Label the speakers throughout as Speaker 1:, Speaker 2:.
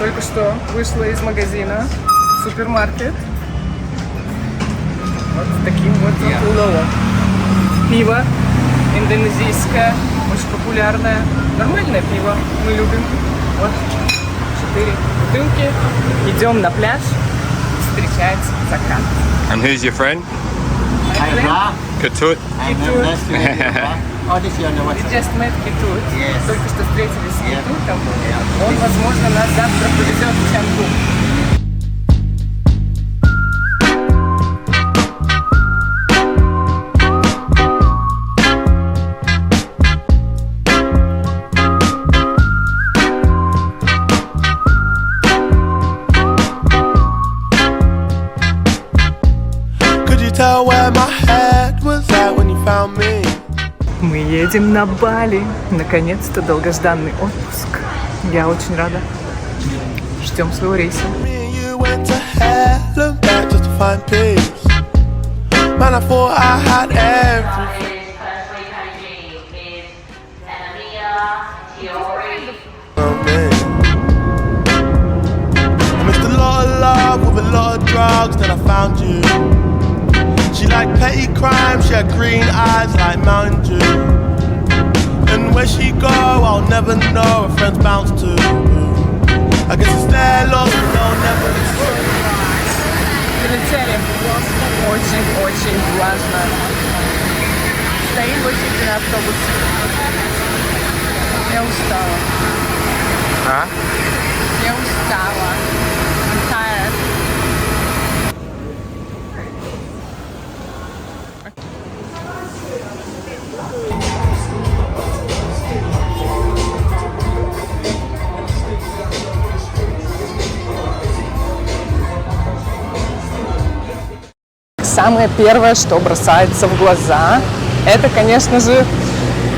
Speaker 1: Только что вышла из магазина, супермаркет. Вот с таким вот уловом. Пиво индонезийское, очень популярное. Нормальное пиво, мы любим. Вот 4 бутылки. Идем на пляж встречать закат.
Speaker 2: And who's your friend?
Speaker 1: My friend
Speaker 2: Ketut.
Speaker 1: Ketut.
Speaker 3: Oh, this year on the
Speaker 1: We
Speaker 3: WhatsApp.
Speaker 1: just met Ketut.
Speaker 3: Yes.
Speaker 1: Только что встретились с
Speaker 3: Yeah.
Speaker 1: Кетутом. Он, возможно, нас завтра повезет в Чангу.
Speaker 4: Could you tell where my head was at when you found me?
Speaker 1: Мы едем на Бали. Наконец-то долгожданный отпуск. Я очень рада. Ждем своего рейса.
Speaker 4: Me and you went to hell and back just to find peace. Man, I thought I had everything. I missed a lot of love with a lot of drugs, then I found you. She liked petty crime, she had green eyes like Mountain Dew. And where she go, I'll never know, her friends bounce to. I guess it's their loss, but they'll never
Speaker 1: Прилетели. Очень-очень влажно. Стоим в очереди на автобус. Я устала.
Speaker 2: А?
Speaker 1: Я устала. I'm tired. Самое первое, что бросается в глаза, это, конечно же,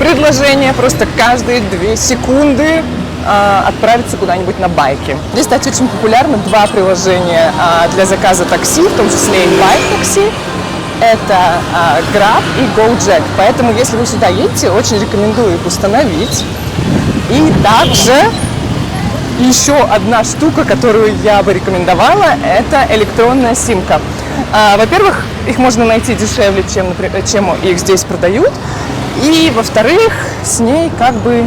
Speaker 1: предложение просто каждые 2 секунды отправиться куда-нибудь на байке. Здесь, кстати, очень популярны 2 приложения для заказа такси, в том числе и байк-такси. Это Grab и Gojek. Поэтому, если вы сюда едете, очень рекомендую их установить. И также еще одна штука, которую я бы рекомендовала, это электронная симка. Во-первых, их можно найти дешевле, чем их здесь продают. И, во-вторых, с ней как бы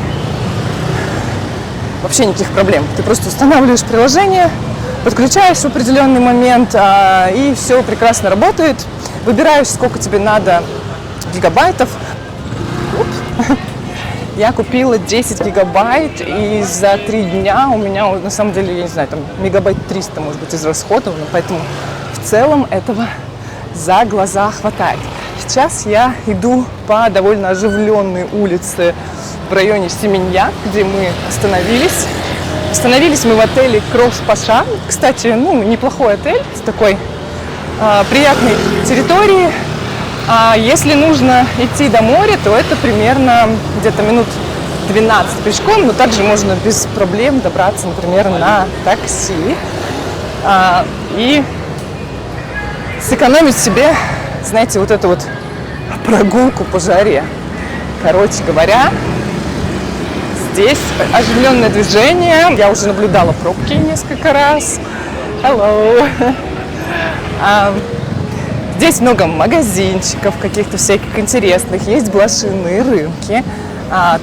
Speaker 1: вообще никаких проблем. Ты просто устанавливаешь приложение, подключаешь в определенный момент, и все прекрасно работает. Выбираешь, сколько тебе надо гигабайтов. Я купила 10 гигабайт, и за 3 дня у меня, на самом деле, я не знаю, там мегабайт 300, может быть, израсходовано, поэтому в целом этого за глаза хватает. Сейчас я иду по довольно оживленной улице в районе Семеньяк, где мы остановились. Остановились мы в отеле Крош Паша. Кстати, неплохой отель с такой приятной территорией. Если нужно идти до моря, то это примерно где-то минут 12 пешком, но также можно без проблем добраться, например, на такси и сэкономить себе, знаете, вот эту вот прогулку по жаре. Короче говоря, здесь оживленное движение. Я уже наблюдала пробки несколько раз. Hello! Здесь много магазинчиков каких-то всяких интересных, есть блошиные рынки.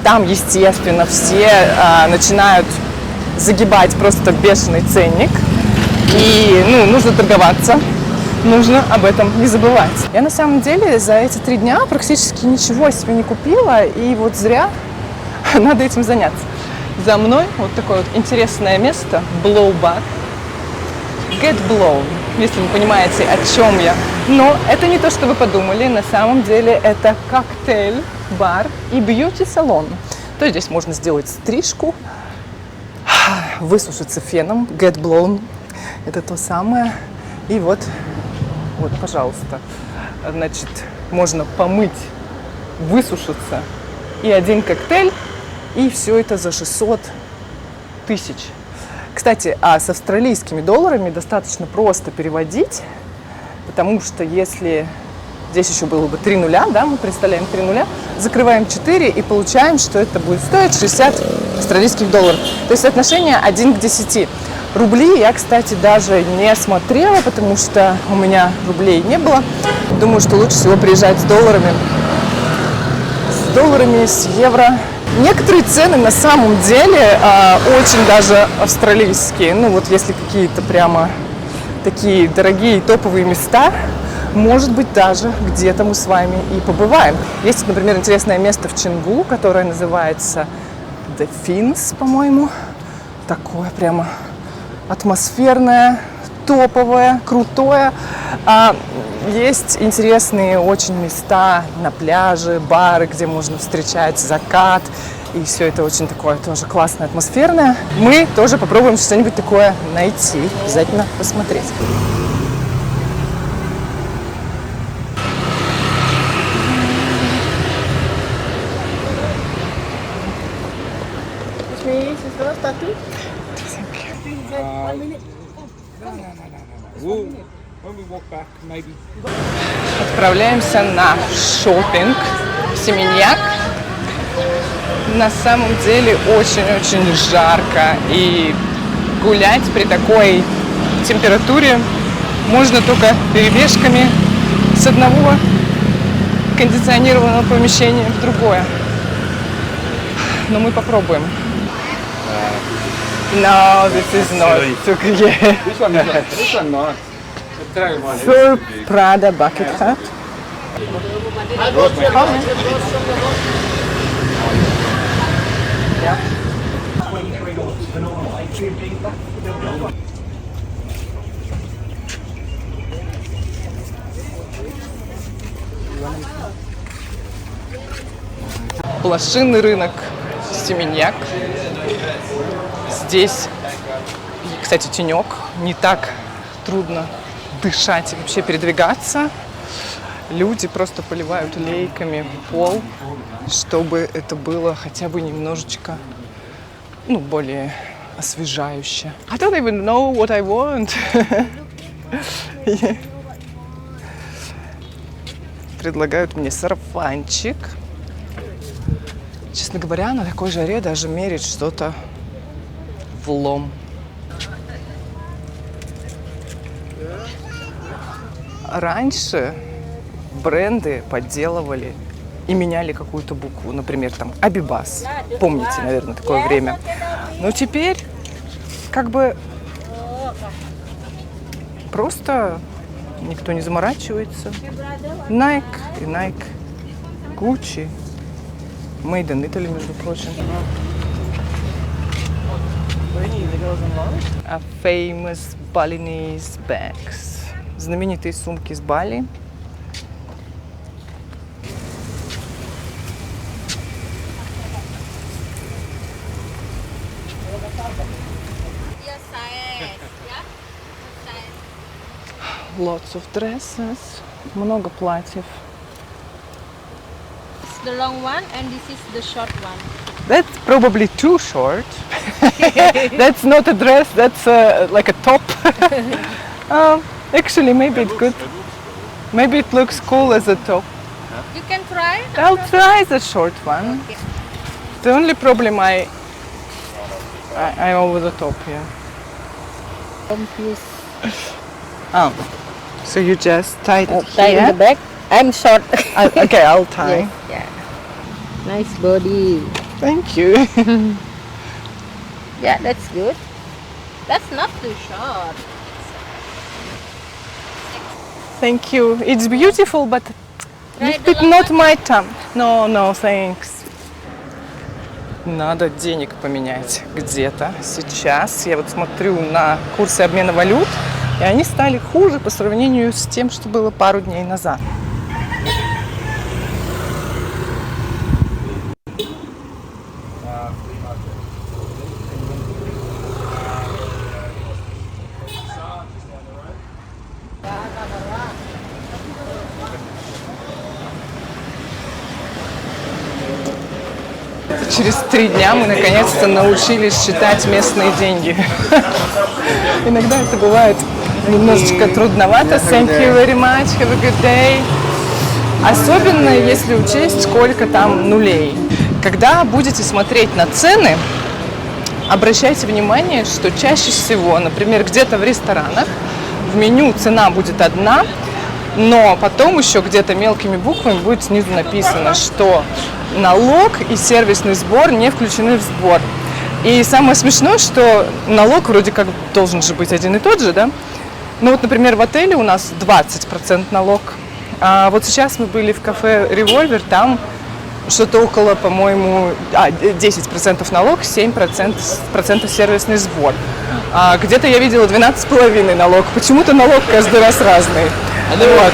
Speaker 1: Там, естественно, все начинают загибать просто бешеный ценник. И, нужно торговаться, нужно об этом не забывать. Я, на самом деле, за эти 3 дня практически ничего себе не купила, и вот зря надо этим заняться. За мной вот такое вот интересное место, Blow Bar. Get Blown, если вы понимаете, о чем я. Но это не то, что вы подумали. На самом деле это коктейль, бар и бьюти-салон. То есть здесь можно сделать стрижку, высушиться феном. Get Blown – это то самое. И вот, пожалуйста. Значит, можно помыть, высушиться и 1 коктейль, и все это за 600 тысяч. Кстати, с австралийскими долларами достаточно просто переводить, потому что если здесь еще было бы 3 нуля, да, мы представляем 3 нуля, закрываем 4 и получаем, что это будет стоить 60 австралийских долларов. То есть соотношение 1 к 10. Рубли я, кстати, даже не смотрела, потому что у меня рублей не было. Думаю, что лучше всего приезжать с долларами. С долларами, с евро. Некоторые цены на самом деле очень даже австралийские. Ну вот если какие-то прямо такие дорогие топовые места, может быть, даже где-то мы с вами и побываем. Есть, например, интересное место в Чингу, которое называется The Fins, по-моему. Такое прямо атмосферное, топовое, крутое. Есть интересные очень места на пляже, бары, где можно встречать закат. И все это очень такое тоже классное, атмосферное. Мы тоже попробуем что-нибудь такое найти. Обязательно посмотреть. Отправляемся на шопинг в Семеньяк. На самом деле очень-очень жарко, и гулять при такой температуре можно только перебежками с одного кондиционированного помещения в другое. Но мы попробуем. No, this is not too clear.
Speaker 2: This one nice.
Speaker 1: Full Prada bucket hat. Блошиный рынок Семеньяк. Здесь, кстати, тенек, не так трудно дышать и вообще передвигаться. Люди просто поливают лейками в пол, чтобы это было хотя бы немножечко, более освежающе. I don't even know what I want. Предлагают мне сарафанчик. Честно говоря, на такой жаре даже мерить что-то влом. Раньше бренды подделывали и меняли какую-то букву. Например, там Абибас. Помните, наверное, такое время. Но теперь как бы просто никто не заморачивается. Nike и Nike. Gucci. Made in Italy, между прочим. A famous Balinese bags. Знаменитые сумки с Бали. Lots of dresses. Много платьев.
Speaker 5: The long one and this is the short one.
Speaker 1: That's probably too short. That's not a dress, that's like a top. Actually, maybe it's good. Maybe it looks cool as a top.
Speaker 5: You can try.
Speaker 1: I'll try the short one.
Speaker 5: Okay.
Speaker 1: The only problem I over the top here. Oh, so you just tied it
Speaker 5: Tie in
Speaker 1: here?
Speaker 5: the back. I'm short.
Speaker 1: Okay, I'll tie.
Speaker 5: Yes, yeah. Nice body.
Speaker 1: Thank you.
Speaker 5: Yeah, that's good. That's not too short.
Speaker 1: Thank you. It's beautiful, but
Speaker 5: Right,
Speaker 1: it's not my time. No, thanks. Надо денег поменять где-то сейчас. Я вот смотрю на курсы обмена валют, и они стали хуже по сравнению с тем, что было пару дней назад. Через 3 дня мы наконец-то научились считать местные деньги. Иногда это бывает немножечко трудновато. Thank you very much. Have a good day. Особенно если учесть, сколько там нулей. Когда будете смотреть на цены, обращайте внимание, что чаще всего, например, где-то в ресторанах в меню цена будет одна, но потом еще где-то мелкими буквами будет снизу написано, что налог и сервисный сбор не включены в сбор. И самое смешное, что налог вроде как должен же быть один и тот же, да? Ну вот, например, в отеле у нас 20% налог, а вот сейчас мы были в кафе «Револьвер», там что-то около, по-моему, 10% налог, 7% сервисный сбор. А где-то я видела 12,5% налог. Почему-то налог каждый раз разный. Вот.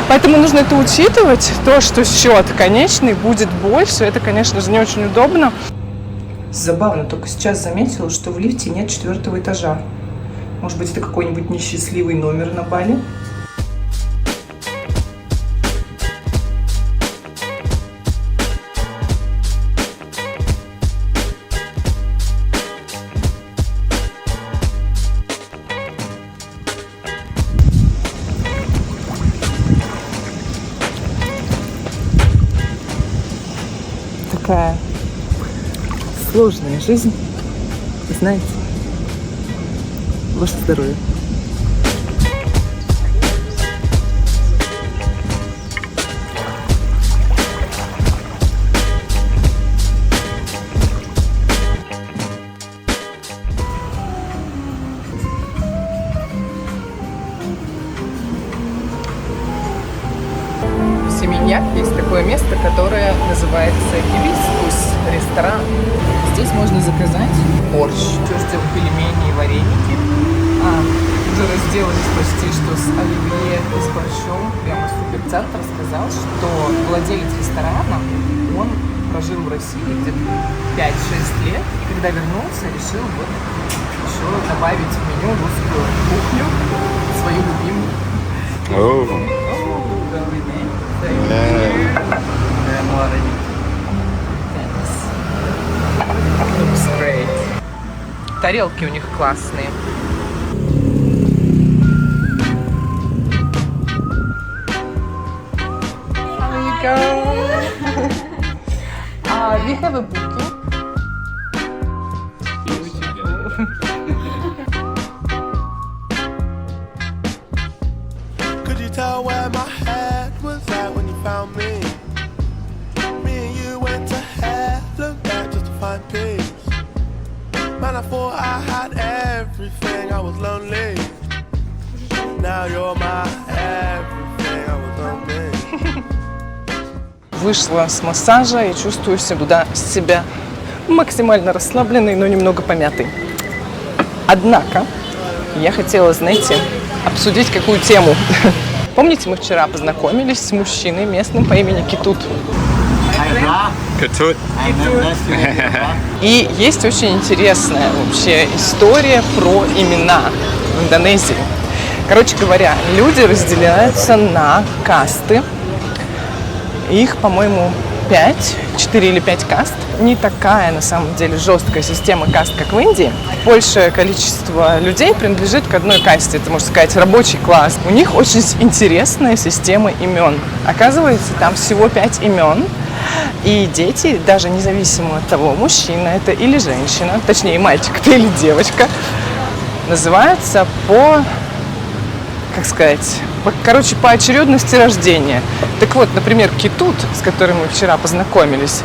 Speaker 1: Поэтому нужно это учитывать. То, что счет конечный будет больше, это, конечно же, не очень удобно. Забавно, только сейчас заметила, что в лифте нет 4-го этажа. Может быть, это какой-нибудь несчастливый номер на Бали? Такая сложная жизнь, знаете, ваше здоровье. В Семеньях есть такое место, которое называется Гибискус ресторан. Здесь можно заказать борщ, сделать пельмени и вареники. Уже разделались почти что с оливье и с борщом. Прямо суперцент рассказал, что владелец ресторана, он прожил в России где-то 5-6 лет. И когда вернулся, решил вот еще добавить в меню русскую кухню, свою любимую. Добрый день. Looks great. Тарелки у них классные. How you go? We have a booking.
Speaker 4: Could you tell where my head was at when you found me? Me and you went to heaven back just to find peace. Man, I thought I had everything, I was lonely. Now you're my everything, I was lonely.
Speaker 1: Вышла с массажа и чувствую себя максимально расслабленной, но немного помятой. Однако я хотела, знаете, обсудить какую тему. Помните, мы вчера познакомились с мужчиной местным по имени Китут?
Speaker 2: Ketut.
Speaker 1: И есть очень интересная вообще история про имена в Индонезии. Короче говоря, люди разделяются на касты. Их, по-моему, 4 или 5 каст. Не такая, на самом деле, жесткая система каст, как в Индии. Большее количество людей принадлежит к одной касте. Это, можно сказать, рабочий класс. У них очень интересная система имен. Оказывается, там всего 5 имен. И дети, даже независимо от того, мужчина это или женщина, точнее, мальчик это или девочка, называются по очередности рождения. Так вот, например, Китут, с которым мы вчера познакомились,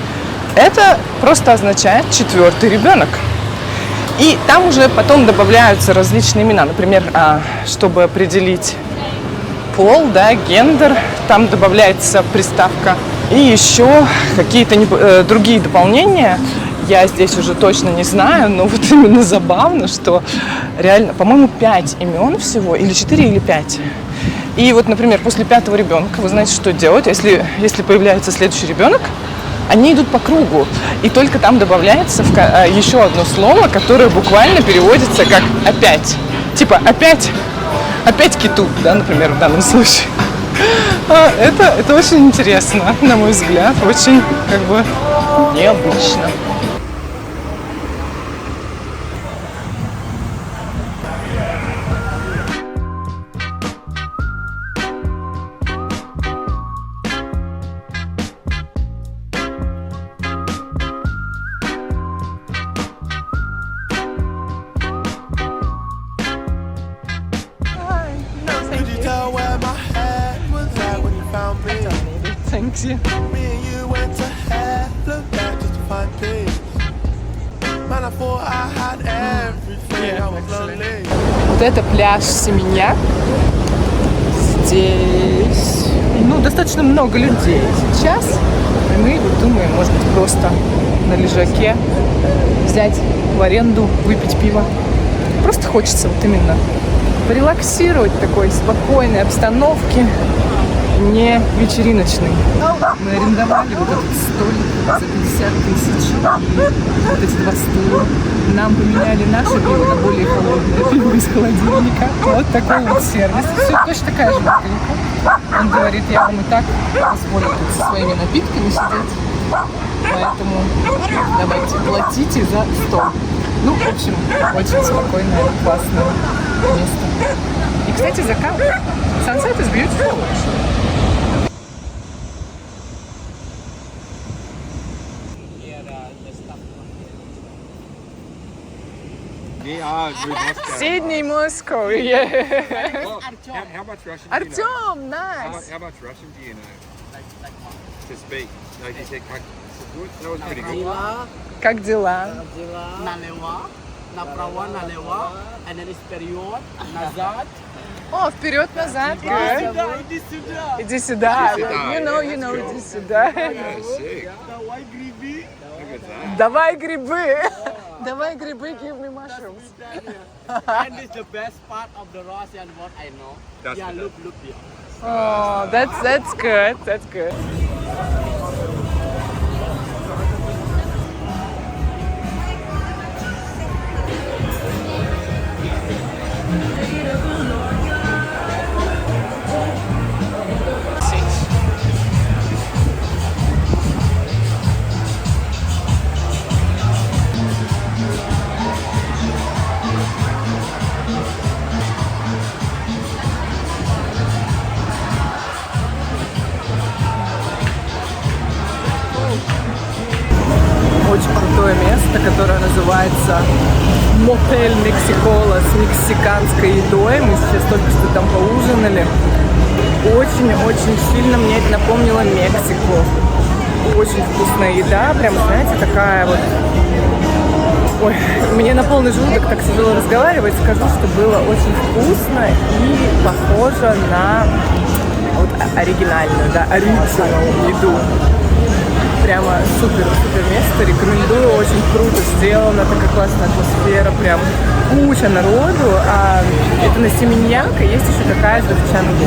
Speaker 1: это просто означает 4-й ребенок. И там уже потом добавляются различные имена. Например, чтобы определить пол, да, гендер, там добавляется приставка. И еще какие-то другие дополнения. Я здесь уже точно не знаю, но вот именно забавно, что реально, по-моему, 5 имен всего, или 4, или 5. И вот, например, после 5-го ребенка вы знаете, что делать, если появляется следующий ребенок, они идут по кругу. И только там добавляется еще одно слово, которое буквально переводится как «опять». Типа «опять Китут», да, например, в данном случае. Это очень интересно, на мой взгляд, очень необычно. Пленти.
Speaker 4: Me and you went to hell, look back just to find peace. Man, I thought I had everything, I was lonely.
Speaker 1: Вот это пляж Семеня. Здесь, ну, достаточно много людей сейчас. И мы вот думаем, может быть, просто на лежаке взять в аренду, выпить пиво. Просто хочется вот именно порелаксировать в такой спокойной обстановке, не вечериночной. Мы арендовали вот этот столик за 50 тысяч. Вот эти 2 стула. Нам поменяли наше пиво на более холодное пиво из холодильника. Вот такой вот сервис. Все точно такая же бутылка. Он говорит, я вам и так позволю тут со своими напитками сидеть. Поэтому давайте платите за стол. Ну, в общем, очень спокойное, классное место. И, кстати, закат. Sunset is beautiful. Сидней, Москва. Yeah.
Speaker 2: How much Russian do you know?
Speaker 1: Артем, nice.
Speaker 2: How much Russian do you know? To speak. Like you said, that was pretty good.
Speaker 1: Как дела?
Speaker 3: Налево, направо, налево, and then it's вперед, назад.
Speaker 1: О, вперед-назад. Good.
Speaker 3: Иди сюда.
Speaker 1: Иди сюда.
Speaker 2: Иди сюда.
Speaker 1: You know, иди сюда.
Speaker 2: Yeah, sick.
Speaker 3: Давай греби.
Speaker 2: Look at that.
Speaker 1: Давай грибы. Давай грибы, give me mushrooms.
Speaker 3: And it's the best part of the Russian what I know.
Speaker 2: That's
Speaker 3: Yeah,
Speaker 2: the
Speaker 3: look here.
Speaker 1: Oh, that's good. That's good. Очень крутое место, которое называется Мотель Мексикола с мексиканской едой. Мы сейчас только что там поужинали. Очень-очень сильно мне это напомнило Мексику. Очень вкусная еда, прям, знаете, такая вот... Ой, мне на полный желудок так тяжело разговаривать. Скажу, что было очень вкусно и похоже на вот оригинальную, да, оригинальную еду. Прямо супер место, рекомендую, очень круто сделано, такая классная атмосфера, прям куча народу. Это на Семенняк, и есть еще такая с Довчан-Гу.